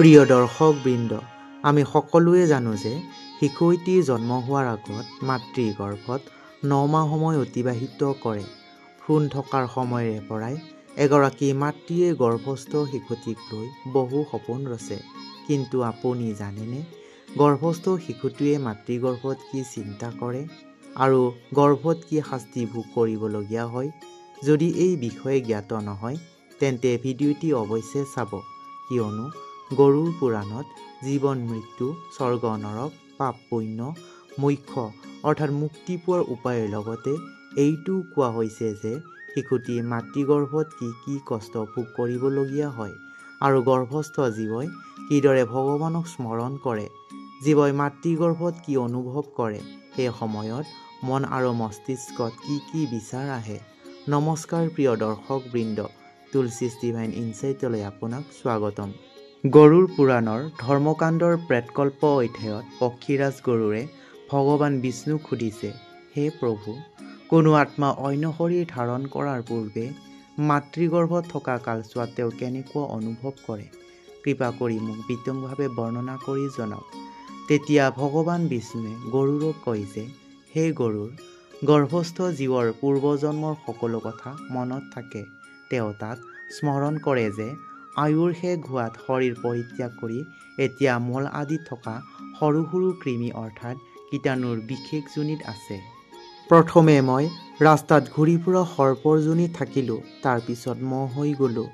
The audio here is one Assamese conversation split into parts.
প্ৰিয় দৰ্শকবৃন্দ, আমি সকলোৱে জানো যে শিশুটি জন্ম হোৱাৰ আগত মাতৃ গৰ্ভত 9 মাহ সময় অতিবাহিত কৰে। ভ্ৰূণ থকাৰ সময়ৰে পৰাই এগৰাকী মাতৃয়ে গৰ্ভস্থ শিশুটিক লৈ বহু সপোন ৰচে। কিন্তু আপুনি জানেনে, গৰ্ভস্থ শিশুটিয়ে মাতৃগৰ্ভত কি চিন্তা কৰে আৰু গৰ্ভত কি শাস্তি ভোগ কৰিবলগীয়া হয়? যদি এই বিষয়ে জ্ঞাত নহয়, তেন্তে ভিডিঅ'টি অৱশ্যে চাব, কিয়নো গৰুড় পুৰাণত জীৱন মৃত্যু, স্বৰ্গ নৰক, পাপ পুণ্য, মোক্ষ অৰ্থাৎ মুক্তি পোৱাৰ উপায়ৰ লগতে এইটোও কোৱা হৈছে যে শিশুটি মাতৃগৰ্ভত কি কি কষ্ট ভোগ কৰিবলগীয়া হয় আৰু গৰ্ভস্থ জীৱই কিদৰে ভগৱানক স্মৰণ কৰে। জীৱই মাতৃগৰ্ভত কি অনুভৱ কৰে, সেই সময়ত মন আৰু মস্তিষ্কত কি কি বিচাৰ আহে। নমস্কাৰ প্ৰিয় দৰ্শকবৃন্দ, তুলসীজ ডিভাইন ইনচাইটলৈ আপোনাক স্বাগতম। গৰুড় পুৰাণৰ ধৰ্মকাণ্ডৰ প্ৰেতকল্প অধ্যায়ত পক্ষীৰাজ গৰুড়ে ভগৱান বিষ্ণুক সুধিছে, হে প্ৰভু, কোনো আত্মা অন্য শৰীৰ ধাৰণ কৰাৰ পূৰ্বে মাতৃগৰ্ভত থকা কালছোৱাত তেওঁ কেনেকুৱা অনুভৱ কৰে? কৃপা কৰি মোক বিতংভাৱে বৰ্ণনা কৰি জনাওক। তেতিয়া ভগৱান বিষ্ণুৱে গৰুড়ক কয় যে, হে গৰুড়, গৰ্ভস্থ জীৱৰ পূৰ্বজন্মৰ সকলো কথা মনত থাকে। তেওঁ তাক স্মৰণ কৰে যে আয়ুৰ শেষ হোৱাত শৰীৰ পৰিত্যাগ কৰি এতিয়া মল আদিত থকা সৰু সৰু কৃমি অৰ্থাৎ কীটাণুৰ বিশেষ যোনিত আছে। প্ৰথমে মই ৰাস্তাত ঘূৰি ফুৰা সৰ্পৰ যোনিত থাকিলোঁ, তাৰ পিছত মহ হৈ গ'লোঁ।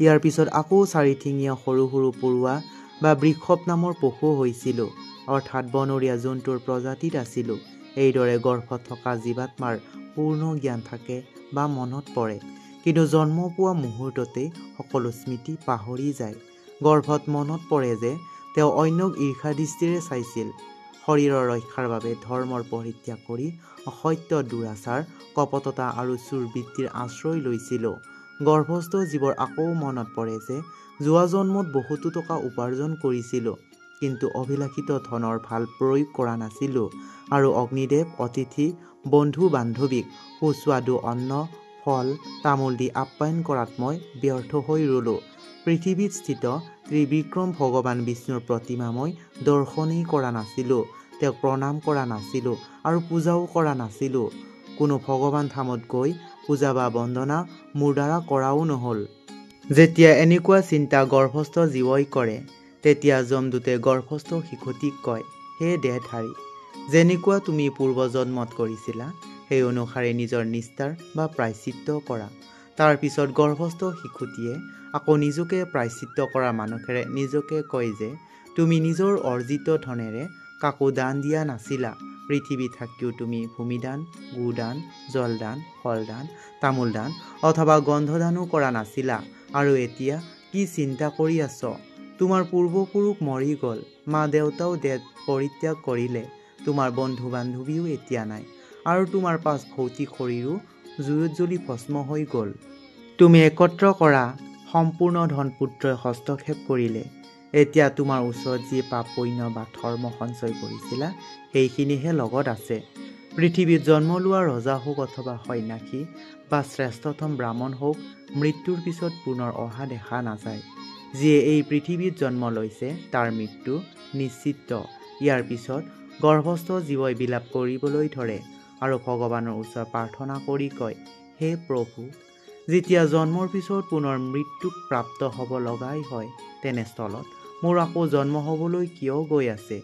ইয়াৰ পিছত আকৌ চাৰিঠেঙীয়া সৰু সৰু পৰুৱা বা বৃষভ নামৰ পশু হৈছিলোঁ, অৰ্থাৎ বনৰীয়া জন্তুৰ প্ৰজাতিত আছিলোঁ। এইদৰে গৰ্ভত থকা জীৱাত্মাৰ পূৰ্ণ জ্ঞান থাকে বা মনত পৰে, কিন্তু জন্ম পোৱা মুহূৰ্ততেই সকলো স্মৃতি পাহৰি যায়। গৰ্ভত মনত পৰে যে তেওঁ অন্যক ঈৰ্ষা দৃষ্টিৰে চাইছিল, শৰীৰৰ ৰক্ষাৰ বাবে ধৰ্মৰ পৰিত্যাগ কৰি অসত্য, দুৰাচাৰ, কপটতা আৰু চুৰ বৃত্তিৰ আশ্ৰয় লৈছিলোঁ। গৰ্ভস্থ জীৱৰ আকৌ মনত পৰে যে যোৱা জন্মত বহুতো টকা উপাৰ্জন কৰিছিলোঁ, কিন্তু অভিলাষিত ধনৰ ভাল প্ৰয়োগ কৰা নাছিলোঁ আৰু অগ্নিদেৱ, অতিথি, বন্ধু বান্ধৱীক সুস্বাদু অন্ন, ফল, তামোল দি আপ্যায়ন কৰাত মই ব্যৰ্থ হৈ ৰলোঁ। পৃথিৱীত স্থিত ত্ৰিবিক্ৰম ভগৱান বিষ্ণুৰ প্ৰতিমা মই দৰ্শনেই কৰা নাছিলোঁ, তেওঁক প্ৰণাম কৰা নাছিলোঁ আৰু পূজাও কৰা নাছিলোঁ। কোনো ভগৱান ধামত গৈ পূজা বা বন্দনা মোৰ দ্বাৰা কৰাও নহ'ল। যেতিয়া এনেকুৱা চিন্তা গৰ্ভস্থ জীৱই কৰে, তেতিয়া যমদূতে গৰ্ভস্থ শিশুটিক কয়, হে দেহধাৰী, যেনেকুৱা তুমি পূৰ্বজন্মত কৰিছিলা সেই অনুসাৰে নিজৰ নিস্তাৰ বা প্ৰায়শ্চিত্ত কৰা। তাৰ পিছত গৰ্ভস্থ শিশুটিয়ে আকৌ নিজকে প্ৰায়শ্চিত্ত কৰা মানসেৰে নিজকে কয় যে তুমি নিজৰ অৰ্জিত ধনেৰে কাকো দান দিয়া নাছিলা। পৃথিৱী থাকিও তুমি ভূমিদান, গোদান, জলদান, ফলদান, তামোল দান অথবা গন্ধদানো কৰা নাছিলা। আৰু এতিয়া কি চিন্তা কৰি আছ? তোমাৰ পূৰ্বপুৰুষ মৰি গ'ল, মা দেউতাও দেহ পৰিত্যাগ কৰিলে, তোমাৰ বন্ধু বান্ধৱীও এতিয়া নাই, আৰু তোমাৰ পাঁচ ভৌতিক শৰীৰো জুইত জ্বলি ভস্ম হৈ গ'ল। তুমি একত্ৰ কৰা সম্পূৰ্ণ ধন পুত্ৰই হস্তক্ষেপ কৰিলে। এতিয়া তোমাৰ ওচৰত যি পাপ পুণ্য বা ধৰ্ম সঞ্চয় কৰিছিলা সেইখিনিহে লগত আছে। পৃথিৱীত জন্ম লোৱা ৰজা হওক অথবা সন্যাসী বা শ্ৰেষ্ঠতম ব্ৰাহ্মণ হওক, মৃত্যুৰ পিছত পুনৰ অহা দেখা নাযায়। যিয়ে এই পৃথিৱীত জন্ম লৈছে তাৰ মৃত্যু নিশ্চিত। ইয়াৰ পিছত গৰ্ভস্থ জীৱই বিলাপ কৰিবলৈ ধৰে আৰু ভগৱানৰ ওচৰত প্ৰাৰ্থনা কৰি কয়, হে প্ৰভু, যেতিয়া জন্মৰ পিছত পুনৰ মৃত্যুক প্ৰাপ্ত হ'ব লগাই হয়, তেনেস্থলত মোৰ আকৌ জন্ম হ'বলৈ কিয় গৈ আছে?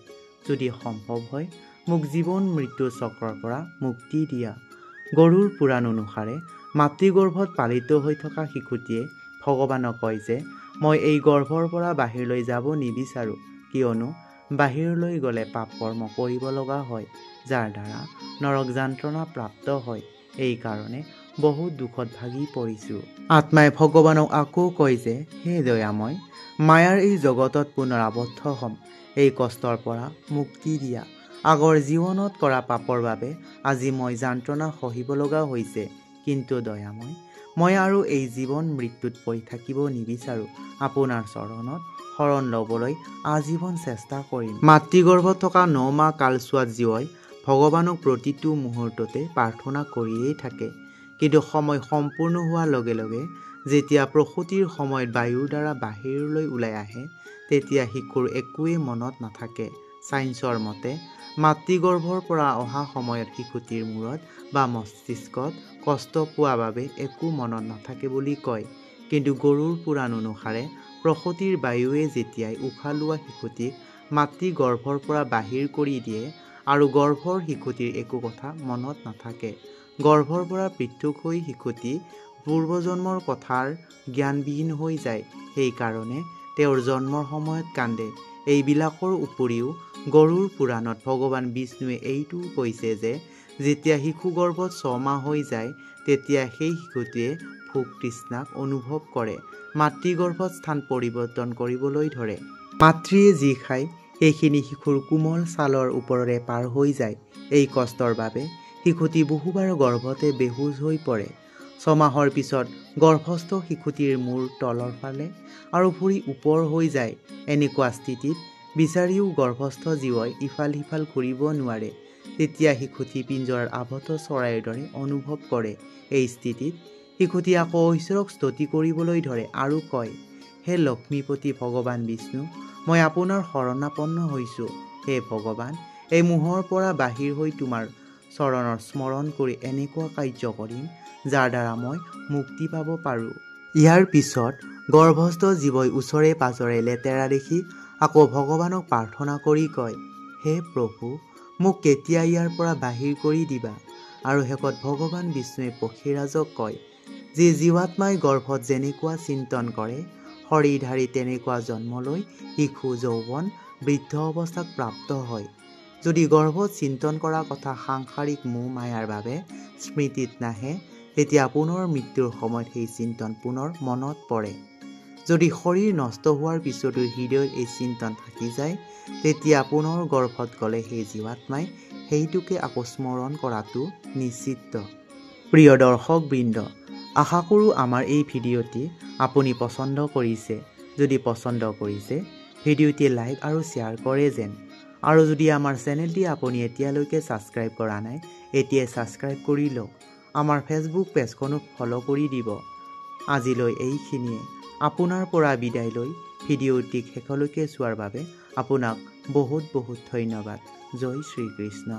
যদি সম্ভৱ হয় মোক জীৱন মৃত্যু চক্ৰৰ পৰা মুক্তি দিয়া। গৰুড় পুৰাণ অনুসাৰে মাতৃগৰ্ভত পালিত হৈ থকা শিশুটিয়ে ভগৱানক কয় যে মই এই গৰ্ভৰ পৰা বাহিৰলৈ যাব নিবিচাৰোঁ, কিয়নো বাহিৰলৈ গ'লে পাপ কৰ্ম কৰিব লগা হয়, যাৰ দ্বাৰা নৰক যান্ত্ৰণা প্ৰাপ্ত হয়। এইকাৰণে বহুত দুখত ভাগি পৰিছোঁ। আত্মাই ভগৱানক আকৌ কয় যে হে দয়াময়, মায়াৰ এই জগতত পুনৰ আবদ্ধ হ'ম, এই কষ্টৰ পৰা মুক্তি দিয়া। আগৰ জীৱনত কৰা পাপৰ বাবে আজি মই যান্ত্ৰণা সহিব লগা হৈছে, কিন্তু দয়াময়, মই আৰু এই জীৱন মৃত্যুত পৰি থাকিব নিবিচাৰোঁ। আপোনাৰ চৰণত শৰণ ল'বলৈ আজীৱন চেষ্টা কৰিম। মাতৃগৰ্ভত থকা 9 মাহ কালছোৱাত জীৱই ভগৱানক প্ৰতিটো মুহূৰ্ততে প্ৰাৰ্থনা কৰিয়েই থাকে, কিন্তু সময় সম্পূৰ্ণ হোৱাৰ লগে লগে যেতিয়া প্ৰসূতিৰ সময়ত বায়ুৰ দ্বাৰা বাহিৰলৈ ওলাই আহে তেতিয়া শিশুৰ একোৱেই মনত নাথাকে। ছায়েন্সৰ মতে মাতৃগৰ্ভৰ পৰা অহা সময়ত শিশুটিৰ মূৰত বা মস্তিষ্কত কষ্ট পোৱা বাবে একো মনত নাথাকে বুলি কয়। কিন্তু গৰুড় পুৰাণ অনুসাৰে প্ৰসূতিৰ বায়ুৱে যেতিয়াই উশাহ লোৱা শিশুটিক মাতৃগৰ্ভৰ পৰা বাহিৰ কৰি দিয়ে আৰু গৰ্ভৰ শিশুটিৰ একো কথা মনত নাথাকে। গৰ্ভৰ পৰা পৃথক হৈ শিশুটি পূৰ্বজন্মৰ কথাৰ জ্ঞানবিহীন হৈ যায়। সেইকাৰণে তেওঁৰ জন্মৰ সময়ত কান্দে। এইবিলাকৰ উপৰিও গৰুড় পুৰাণত ভগৱান বিষ্ণুৱে এইটোও কৈছে যে যেতিয়া শিশু গৰ্ভত 6 মাহ হৈ যায় তেতিয়া সেই শিশুটিয়ে ভোক তৃষ্ণাক অনুভৱ কৰে, মাতৃগৰ্ভত স্থান পৰিৱৰ্তন কৰিবলৈ ধৰে। মাতৃয়ে যি খায় সেইখিনি শিশুৰ কোমল ছালৰ ওপৰেৰে পাৰ হৈ যায়। এই কষ্টৰ বাবে শিশুটি বহুবাৰ গৰ্ভতে বেহুচ হৈ পৰে। 6 মাহৰ পিছত গৰ্ভস্থ শিশুটিৰ মূৰ তলৰ ফালে আৰু ভৰি ওপৰ হৈ যায়। এনেকুৱা স্থিতিত বিচাৰিও গৰ্ভস্থ জীৱই ইফাল সিফাল ঘূৰিব নোৱাৰে। তেতিয়া শিশুটি পিঞ্জৰাত আবদ্ধ চৰাইৰ দৰে অনুভৱ কৰে। এই স্থিতিত শিশুটি আকৌ ঈশ্বৰক স্তুতি কৰিবলৈ ধৰে আৰু কয়, হে লক্ষ্মীপতি ভগৱান বিষ্ণু, মই আপোনাৰ শৰণাপন্ন হৈছোঁ। হে ভগৱান, এই মোহৰ পৰা বাহিৰ হৈ তোমাৰ চৰণৰ স্মৰণ কৰি এনেকুৱা কাৰ্য কৰিম যাৰ দ্বাৰা মই মুক্তি পাব পাৰোঁ। ইয়াৰ পিছত গৰ্ভস্থ জীৱই ওচৰে পাজৰে লেতেৰা দেখি আকৌ ভগৱানক প্ৰাৰ্থনা কৰি কয়, হে প্ৰভু, মোক কেতিয়া ইয়াৰ পৰা বাহিৰ কৰি দিবা। আৰু শেষত ভগৱান বিষ্ণুৱে পক্ষীৰাজক কয়, যি জীৱাত্মাই গৰ্ভত যেনেকুৱা চিন্তন কৰে শৰীৰধাৰী তেনেকুৱা জন্ম লৈ শিশু যৌৱন বৃদ্ধ অৱস্থাক প্ৰাপ্ত হয়। যদি গৰ্ভত চিন্তন কৰা কথা সাংসাৰিক মোহ মায়াৰ বাবে স্মৃতিত নাহে তেতিয়া পুনৰ মৃত্যুৰ সময়ত সেই চিন্তন পুনৰ মনত পৰে। যদি শৰীৰ নষ্ট হোৱাৰ পিছতো হৃদয়ত এই চিন্তন থাকি যায় তেতিয়া পুনৰ গৰ্ভত গ'লে সেই জীৱাত্মাই সেইটোকে আকৌ স্মৰণ কৰাটো নিশ্চিত। প্ৰিয় দৰ্শকবৃন্দ, আশা কৰোঁ আমাৰ এই ভিডিঅ'টি আপুনি পচন্দ কৰিছে। যদি পচন্দ কৰিছে ভিডিঅ'টি লাইক আৰু শ্বেয়াৰ কৰে যেন। আৰু যদি আমাৰ চেনেলটি আপুনি এতিয়ালৈকে ছাবস্ক্ৰাইব কৰা নাই এতিয়াই ছাবস্ক্ৰাইব কৰি লওক। আমাৰ ফেচবুক পেজখনো ফ'ল' কৰি দিব। আজিলৈ এইখিনিয়ে। আপোনাৰ পৰা বিদায় লৈ ভিডিঅ'টিক শেষলৈকে চোৱাৰ বাবে আপোনাক বহুত বহুত ধন্যবাদ। জয় শ্ৰীকৃষ্ণ।